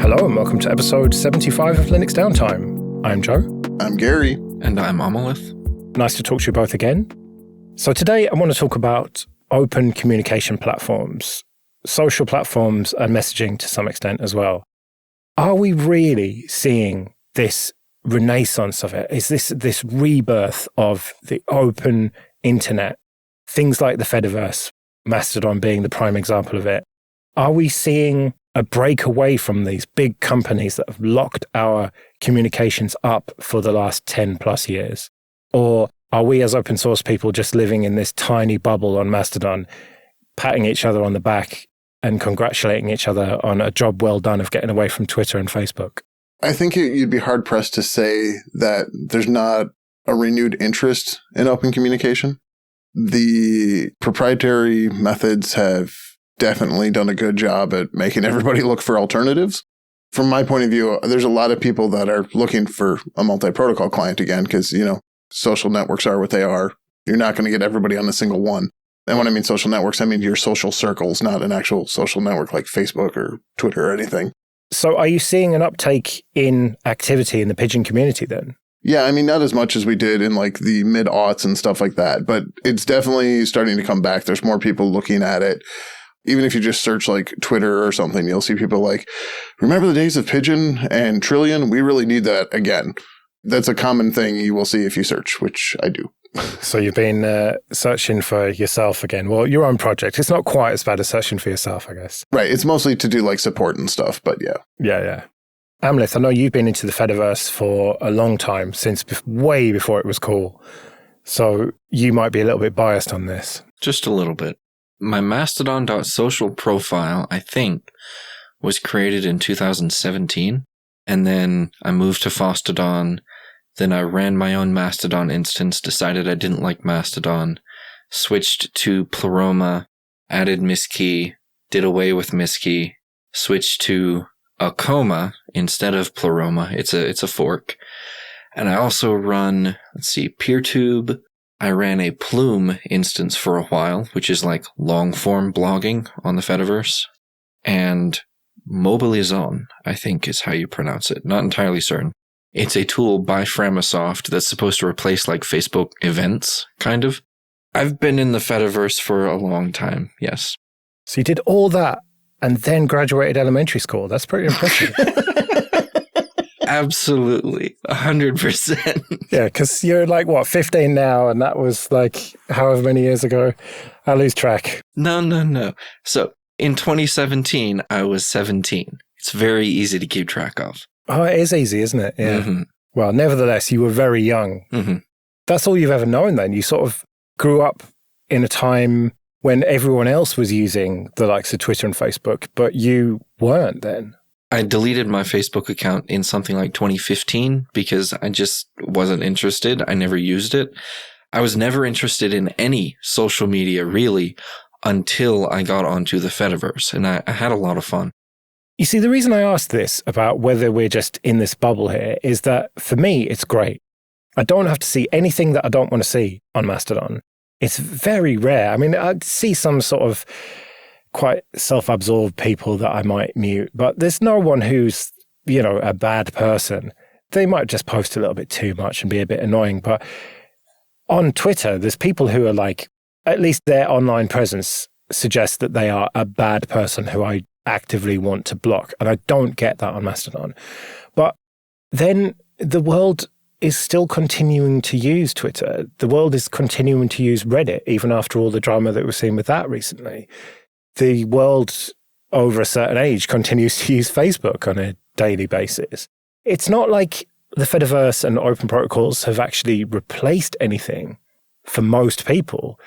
Hello and welcome to episode 75 of Linux Downtime. I'm Joe. I'm Gary. And I'm Amalith. Nice to talk to you both again. So today I want to talk about open communication platforms, social platforms and messaging to some extent as well. Are we really seeing this renaissance of it? Is this rebirth of the open internet? Things like the Fediverse, Mastodon being the prime example of it. Are we seeing a break away from these big companies that have locked our communications up for the last 10 plus years? Or are we as open source people just living in this tiny bubble on Mastodon, patting each other on the back and congratulating each other on a job well done of getting away from Twitter and Facebook? I think you'd be hard pressed to say that there's not a renewed interest in open communication. The proprietary methods have definitely done a good job at making everybody look for alternatives. From my point of view, there's a lot of people that are looking for a multi-protocol client again because, social networks are what they are. You're not going to get everybody on a single one. And when I mean social networks, I mean your social circles, not an actual social network like Facebook or Twitter or anything. So are you seeing an uptake in activity in the Pigeon community then? Yeah, I mean, not as much as we did in like the mid-aughts and stuff like that, but it's definitely starting to come back. There's more people looking at it. Even if you just search like Twitter or something, you'll see people like, remember the days of Pigeon and Trillion? We really need that again. That's a common thing you will see if you search, which I do. So you've been searching for yourself again. Well, your own project. It's not quite as bad as searching for yourself, I guess. Right. It's mostly to do like support and stuff, but yeah. Yeah. Amalith, I know you've been into the Fediverse for a long time, since way before it was cool. So you might be a little bit biased on this. Just a little bit. My Mastodon.social profile, I think, was created in 2017. And then I moved to Fostodon. Then I ran my own Mastodon instance, decided I didn't like Mastodon, switched to Pleroma, added Misskey, did away with Misskey, switched to Akoma instead of Pleroma. It's a fork. And I also run, PeerTube. I ran a Plume instance for a while, which is like long-form blogging on the Fediverse. And Mobilizon, I think is how you pronounce it. Not entirely certain. It's a tool by Framasoft that's supposed to replace like Facebook events, kind of. I've been in the Fediverse for a long time, yes. So you did all that and then graduated elementary school. That's pretty impressive. Absolutely. 100%. Yeah, because you're like, 15 now, and that was like however many years ago. I lose track. No. So in 2017, I was 17. It's very easy to keep track of. Oh, it is easy, isn't it? Yeah. Mm-hmm. Well, nevertheless, you were very young. Mm-hmm. That's all you've ever known then. You sort of grew up in a time when everyone else was using the likes of Twitter and Facebook, but you weren't then. I deleted my Facebook account in something like 2015 because I just wasn't interested. I never used it. I was never interested in any social media, really, until I got onto the Fediverse, and I had a lot of fun. You see, the reason I asked this about whether we're just in this bubble here is that, for me, it's great. I don't have to see anything that I don't want to see on Mastodon. It's very rare. I mean, I'd see some sort of quite self-absorbed people that I might mute, but there's no one who's, a bad person. They might just post a little bit too much and be a bit annoying, but on Twitter, there's people who are like, at least their online presence suggests that they are a bad person who I actively want to block, and I don't get that on Mastodon. But then the world is still continuing to use Twitter. The world is continuing to use Reddit, even after all the drama that we've seen with that recently. The world over a certain age continues to use Facebook on a daily basis. It's not like the Fediverse and open protocols have actually replaced anything for most people.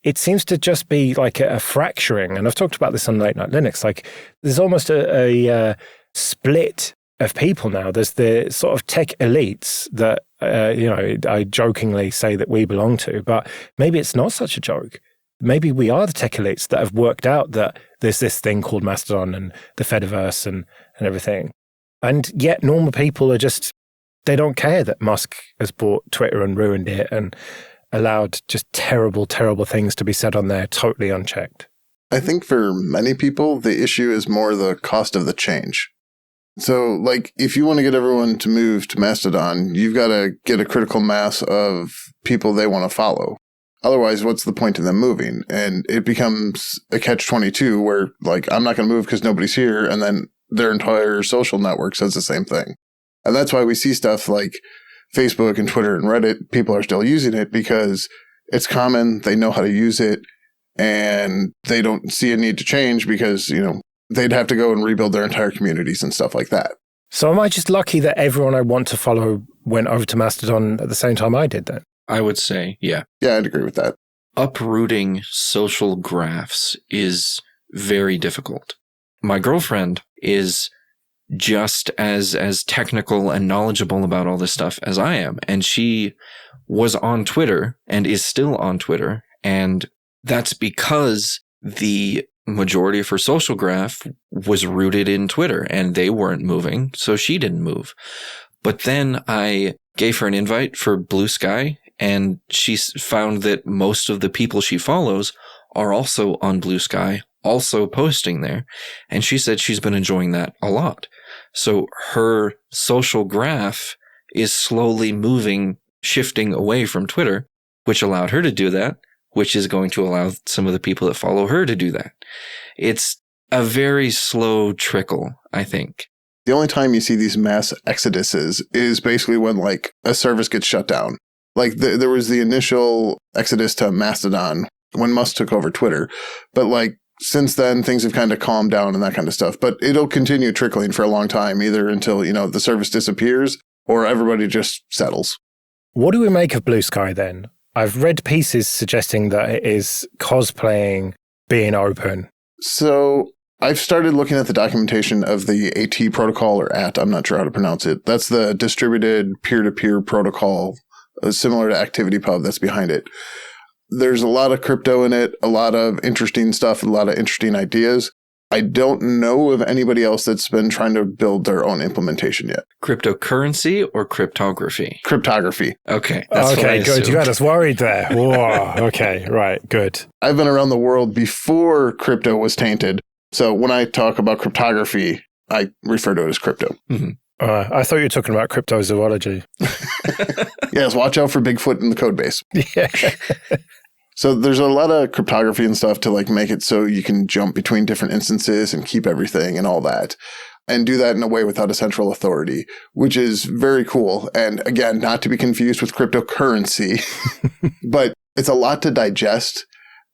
It seems to just be like a fracturing. And I've talked about this on Late Night Linux. Like there's almost a split of people now. There's the sort of tech elites that, I jokingly say that we belong to, but maybe it's not such a joke. Maybe we are the tech elites that have worked out that there's this thing called Mastodon and the Fediverse and everything. And yet normal people are just, they don't care that Musk has bought Twitter and ruined it and allowed just terrible, terrible things to be said on there totally unchecked. I think for many people, the issue is more the cost of the change. So, like, if you want to get everyone to move to Mastodon, you've got to get a critical mass of people they want to follow. Otherwise, what's the point of them moving? And it becomes a catch-22 where, like, I'm not going to move because nobody's here, and then their entire social network says the same thing. And that's why we see stuff like Facebook and Twitter and Reddit. People are still using it because it's common, they know how to use it, and they don't see a need to change because, you know, they'd have to go and rebuild their entire communities and stuff like that. So am I just lucky that everyone I want to follow went over to Mastodon at the same time I did then? I would say, yeah. Yeah, I'd agree with that. Uprooting social graphs is very difficult. My girlfriend is just as technical and knowledgeable about all this stuff as I am. And she was on Twitter and is still on Twitter. And that's because the majority of her social graph was rooted in Twitter and they weren't moving. So she didn't move. But then I gave her an invite for Blue Sky, and she found that most of the people she follows are also on Blue Sky, also posting there. And she said she's been enjoying that a lot. So her social graph is slowly shifting away from Twitter, which allowed her to do that, which is going to allow some of the people that follow her to do that. It's a very slow trickle, I think. The only time you see these mass exoduses is basically when, like, a service gets shut down. Like, there was the initial exodus to Mastodon when Musk took over Twitter. But, like, since then, things have kind of calmed down and that kind of stuff. But it'll continue trickling for a long time, either until, you know, the service disappears or everybody just settles. What do we make of Blue Sky then? I've read pieces suggesting that it is cosplaying being open. So I've started looking at the documentation of the AT protocol, or AT, I'm not sure how to pronounce it. That's the distributed peer-to-peer protocol, similar to ActivityPub that's behind it. There's a lot of crypto in it, a lot of interesting stuff, a lot of interesting ideas. I don't know of anybody else that's been trying to build their own implementation yet. Cryptocurrency or cryptography? Cryptography. Okay. That's what I good. assumed. You had us worried there. Whoa. Okay. Right. Good. I've been around the world before crypto was tainted. So when I talk about cryptography, I refer to it as crypto. Mm-hmm. I thought you were talking about cryptozoology. Yes, watch out for Bigfoot in the code base. Yeah. So there's a lot of cryptography and stuff to, like, make it so you can jump between different instances and keep everything and all that, and do that in a way without a central authority, which is very cool. And again, not to be confused with cryptocurrency, but it's a lot to digest.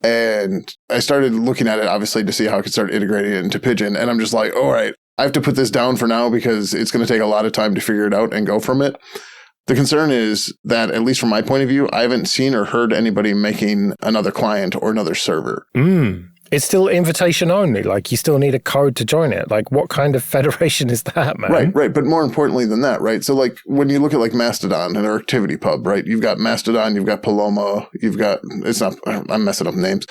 And I started looking at it, obviously, to see how I could start integrating it into Pigeon. And I'm just like, all right, I have to put this down for now because it's going to take a lot of time to figure it out and go from it. The concern is that, at least from my point of view, I haven't seen or heard anybody making another client or another server. It's still invitation only. Like, you still need a code to join it. Like, what kind of federation is that, man? Right. But more importantly than that, right? So, like, when you look at, like, Mastodon and our ActivityPub, right? You've got Mastodon, you've got Paloma, I'm messing up names.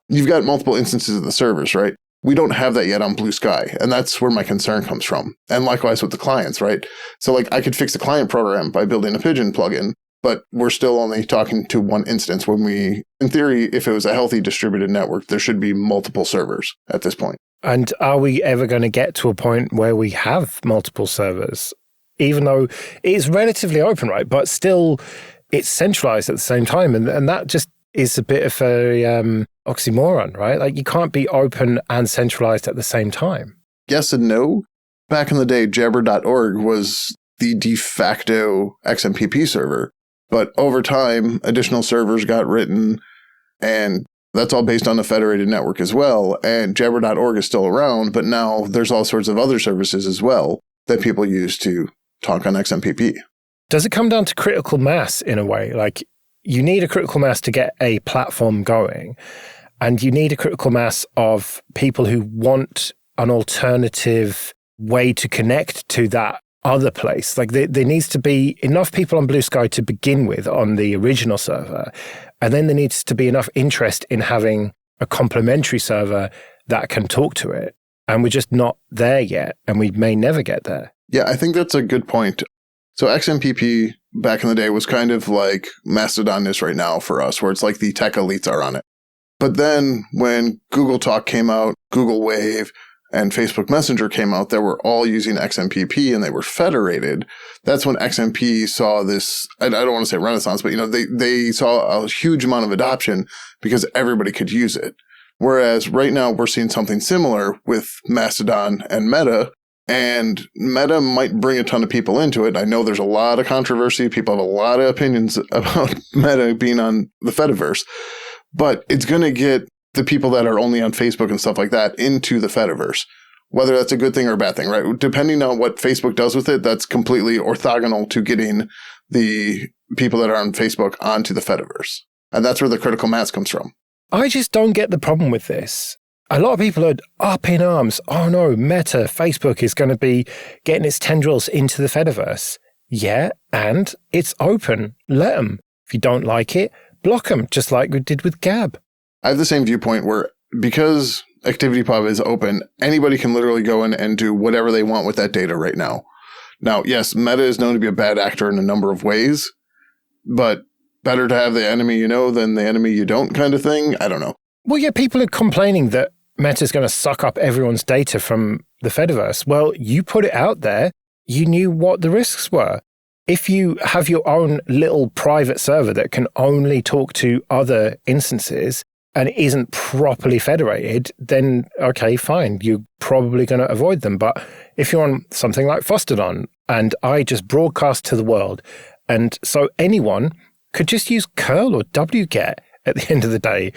You've got multiple instances of the servers, right? We don't have that yet on Blue Sky, and that's where my concern comes from. And likewise with the clients, right? So, like, I could fix the client program by building a Pigeon plugin, but we're still only talking to one instance when in theory, if it was a healthy distributed network, there should be multiple servers at this point. And are we ever going to get to a point where we have multiple servers? Even though it's relatively open, right? But still, it's centralized at the same time. And that just is a bit of a oxymoron, right? Like, you can't be open and centralized at the same time. Yes and no. Back in the day, Jabber.org was the de facto XMPP server. But over time, additional servers got written, and that's all based on a federated network as well. And Jabber.org is still around, but now there's all sorts of other services as well that people use to talk on XMPP. Does it come down to critical mass in a way? Like, you need a critical mass to get a platform going, and you need a critical mass of people who want an alternative way to connect to that other place. Like, there needs to be enough people on Blue Sky to begin with on the original server, and then there needs to be enough interest in having a complementary server that can talk to it. And we're just not there yet, and we may never get there. Yeah, I think that's a good point. So XMPP back in the day was kind of like Mastodon is right now for us, where it's like the tech elites are on it. But then when Google Talk came out, Google Wave, and Facebook Messenger came out that were all using XMPP and they were federated, that's when XMP saw this, I don't want to say renaissance, but they saw a huge amount of adoption because everybody could use it. Whereas right now we're seeing something similar with Mastodon and Meta, and Meta might bring a ton of people into it. I know there's a lot of controversy. People have a lot of opinions about Meta being on the Fediverse, but it's going to get the people that are only on Facebook and stuff like that into the Fediverse, whether that's a good thing or a bad thing, right? Depending on what Facebook does with it, that's completely orthogonal to getting the people that are on Facebook onto the Fediverse. And that's where the critical mass comes from. I just don't get the problem with this. A lot of people are up in arms. Oh no, Meta, Facebook is going to be getting its tendrils into the Fediverse. Yeah, and it's open. Let them. If you don't like it, block them, just like we did with Gab. I have the same viewpoint where because ActivityPub is open, anybody can literally go in and do whatever they want with that data right now. Now, yes, Meta is known to be a bad actor in a number of ways, but better to have the enemy you know than the enemy you don't kind of thing. I don't know. Well, yeah, people are complaining that Meta's going to suck up everyone's data from the Fediverse. Well, you put it out there. You knew what the risks were. If you have your own little private server that can only talk to other instances and isn't properly federated, then okay, fine. You're probably going to avoid them. But if you're on something like Fostodon and I just broadcast to the world, and so anyone could just use curl or wget at the end of the day,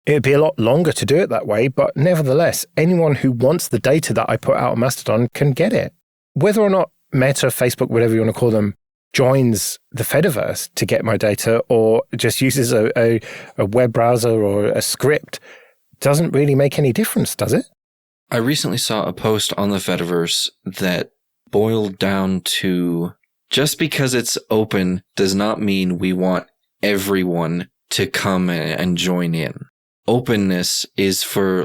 it'd be a lot longer to do it that way. But nevertheless, anyone who wants the data that I put out on Mastodon can get it. Whether or not Meta, Facebook, whatever you want to call them, joins the Fediverse to get my data or just uses a web browser or a script doesn't really make any difference, does it? I recently saw a post on the Fediverse that boiled down to just because it's open does not mean we want everyone to come and join in. Openness is for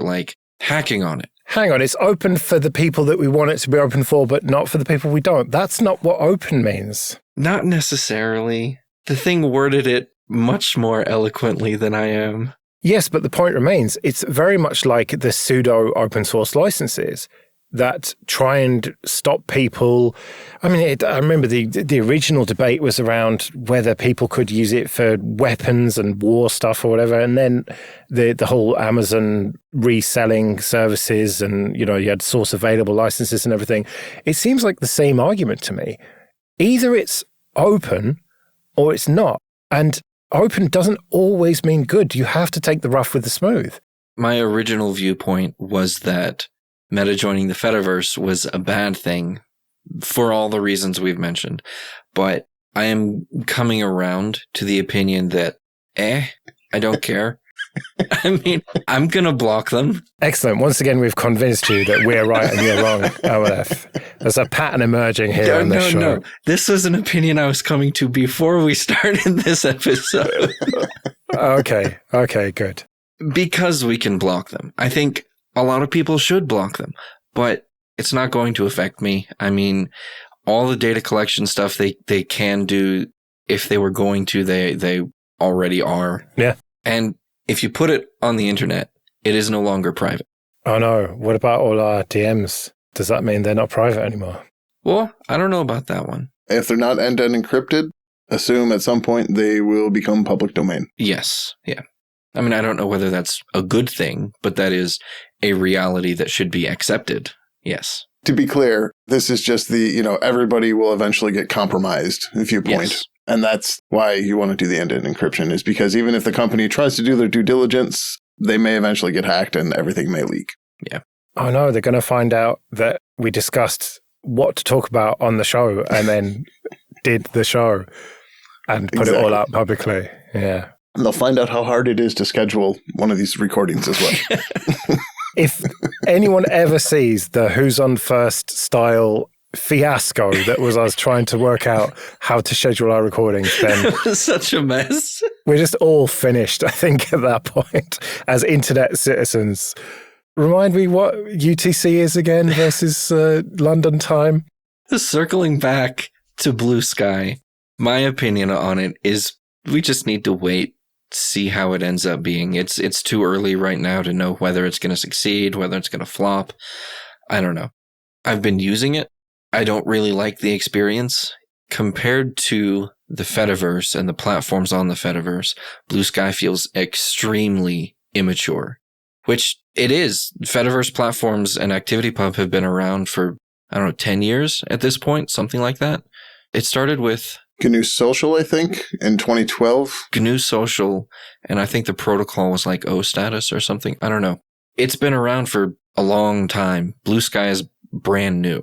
hacking on it. Hang on, it's open for the people that we want it to be open for, but not for the people we don't. That's not what open means. Not necessarily. The thing worded it much more eloquently than I am. Yes, but the point remains, it's very much like the pseudo open source licenses that try and stop people. I mean, I remember the original debate was around whether people could use it for weapons and war stuff or whatever. And then the whole Amazon reselling services and, you had source available licenses and everything. It seems like the same argument to me. Either it's open or it's not. And open doesn't always mean good. You have to take the rough with the smooth. My original viewpoint was that Meta joining the Fediverse was a bad thing for all the reasons we've mentioned. But I am coming around to the opinion that, I don't care. I mean, I'm going to block them. Excellent. Once again, we've convinced you that we're right and you're wrong, OLF. There's a pattern emerging here on this show. No. This was an opinion I was coming to before we started this episode. Okay, good. Because we can block them. I think a lot of people should block them, but it's not going to affect me. I mean, all the data collection stuff they can do, if they were going to, they already are. Yeah. And if you put it on the internet, it is no longer private. Oh no, what about all our DMs? Does that mean they're not private anymore? Well, I don't know about that one. If they're not end-to-end encrypted, assume at some point they will become public domain. Yes, yeah. I mean, I don't know whether that's a good thing, but that is a reality that should be accepted. Yes. To be clear, this is just everybody will eventually get compromised viewpoint. Yes. And that's why you want to do the end-to-end encryption, is because even if the company tries to do their due diligence, they may eventually get hacked and everything may leak. Yeah. Oh no, they're going to find out that we discussed what to talk about on the show and then did the show and put it all out publicly. Yeah. And they'll find out how hard it is to schedule one of these recordings as well. If anyone ever sees the Who's On First style fiasco that was us trying to work out how to schedule our recordings, then it was such a mess. We're just all finished, I think, at that point as internet citizens. Remind me what UTC is again versus London time. Circling back to Blue Sky, my opinion on it is we just need to wait, see how it ends up being. It's too early right now to know whether it's going to succeed, whether it's going to flop. I don't know. I've been using it. I don't really like the experience. Compared to the Fediverse and the platforms on the Fediverse, Blue Sky feels extremely immature, which it is. Fediverse platforms and ActivityPub have been around for, 10 years at this point, something like that. It started with GNU Social, I think, in 2012. GNU Social, and I think the protocol was like O status or something. I don't know. It's been around for a long time. Blue Sky is brand new.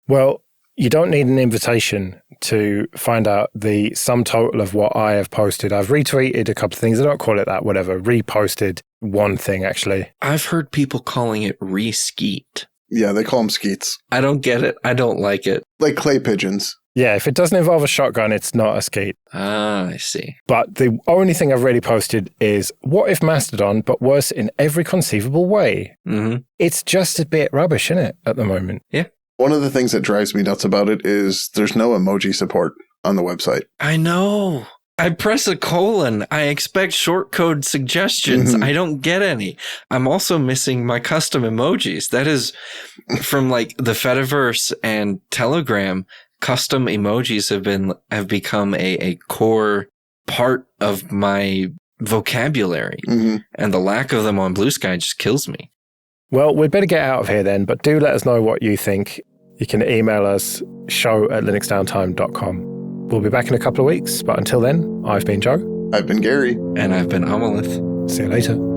Well, you don't need an invitation to find out the sum total of what I have posted. I've retweeted a couple of things. I don't call it that, whatever. Reposted one thing, actually. I've heard people calling it re-skeet. Yeah, they call them skeets. I don't get it. I don't like it. Like clay pigeons. Yeah, if it doesn't involve a shotgun, it's not a skeet. Ah, I see. But the only thing I've really posted is, what if Mastodon, but worse in every conceivable way? Mm-hmm. It's just a bit rubbish, isn't it, at the moment? Yeah. One of the things that drives me nuts about it is there's no emoji support on the website. I know. I press a colon. I expect shortcode suggestions. Mm-hmm. I don't get any. I'm also missing my custom emojis. That is from like the Fediverse and Telegram. Custom emojis have become a core part of my vocabulary. Mm-hmm. And the lack of them on Blue Sky just kills me. Well, we'd better get out of here then, but do let us know what you think. You can email us, show@linuxdowntime.com. We'll be back in a couple of weeks, but until then, I've been Joe. I've been Gary. And I've been Amalith. See you later.